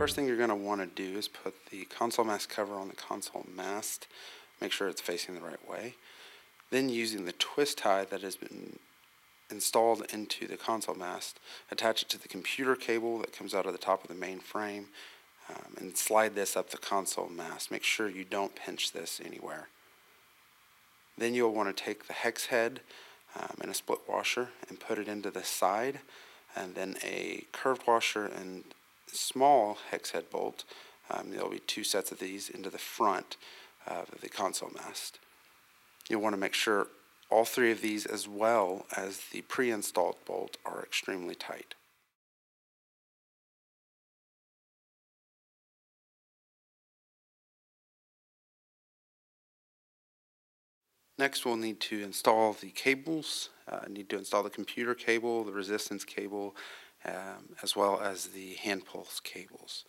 First thing you're going to want to do is put the console mast cover on the console mast. Make sure it's facing the right way. Then using the twist tie that has been installed into the console mast, attach it to the computer cable that comes out of the top of the main frame, and slide this up the console mast. Make sure you don't pinch this anywhere. Then you'll want to take the hex head and a split washer and put it into the side, and then a curved washer and small hex head bolt. There'll be 2 sets of these into the front of the console mast. You'll want to make sure all 3 of these, as well as the pre-installed bolt, are extremely tight. Next, we'll need to install the cables. Need to install the computer cable, the resistance cable, as well as the hand pulse cables.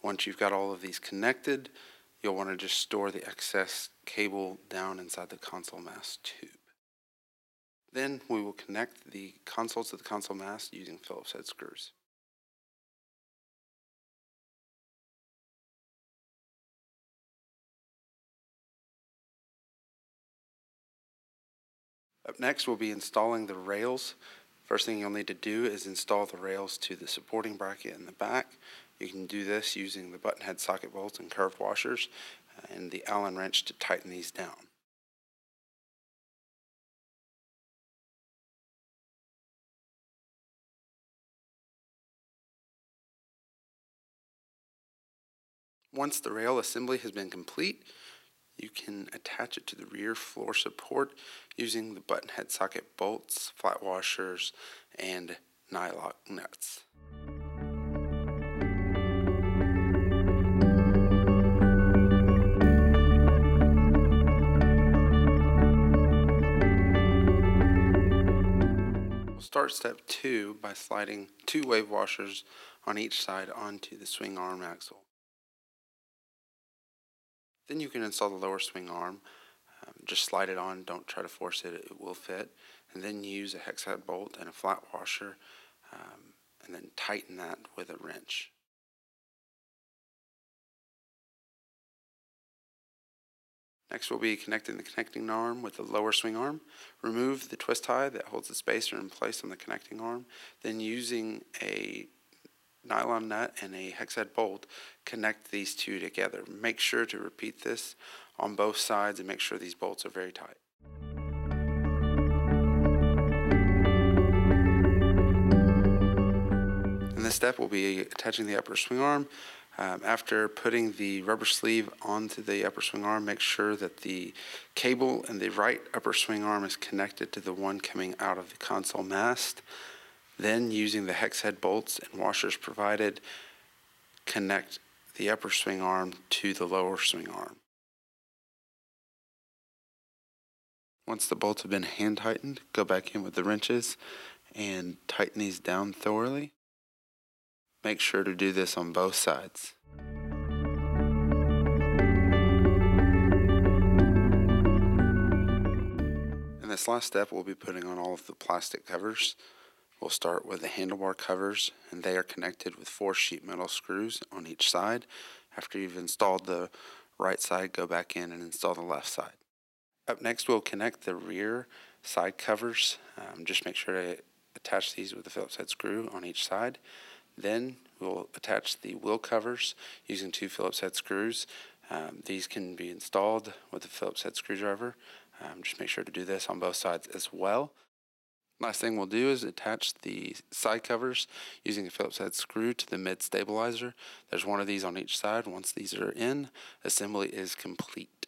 Once you've got all of these connected, you'll want to just store the excess cable down inside the console mast tube. Then we will connect the consoles to the console mast using Phillips head screws. Up next, we'll be installing the rails. First thing you'll need to do is install the rails to the supporting bracket in the back. You can do this using the button head socket bolts and curved washers and the Allen wrench to tighten these down. Once the rail assembly has been complete, you can attach it to the rear floor support using the button head socket bolts, flat washers, and nylock nuts. We'll start step 2 by sliding 2 wave washers on each side onto the swing arm axle. Then you can install the lower swing arm. Just slide it on, don't try to force it, it will fit. And then use a hex head bolt and a flat washer, and then tighten that with a wrench. Next, we'll be connecting the connecting arm with the lower swing arm. Remove the twist tie that holds the spacer in place on the connecting arm. Then using a nylon nut and a hex head bolt, connect these 2 together. Make sure to repeat this on both sides and make sure these bolts are very tight. In this step, we'll be attaching the upper swing arm. After putting the rubber sleeve onto the upper swing arm, make sure that the cable in the right upper swing arm is connected to the one coming out of the console mast. Then, using the hex head bolts and washers provided, connect the upper swing arm to the lower swing arm. Once the bolts have been hand tightened, go back in with the wrenches and tighten these down thoroughly. Make sure to do this on both sides. In this last step, we'll be putting on all of the plastic covers. We'll start with the handlebar covers, and they are connected with 4 sheet metal screws on each side. After you've installed the right side, go back in and install the left side. Up next, we'll connect the rear side covers. Just make sure to attach these with the Phillips head screw on each side. Then we'll attach the wheel covers using 2 Phillips head screws. These can be installed with a Phillips head screwdriver. Just make sure to do this on both sides as well. Last thing we'll do is attach the side covers using a Phillips head screw to the mid stabilizer. There's 1 of these on each side. Once these are in, assembly is complete.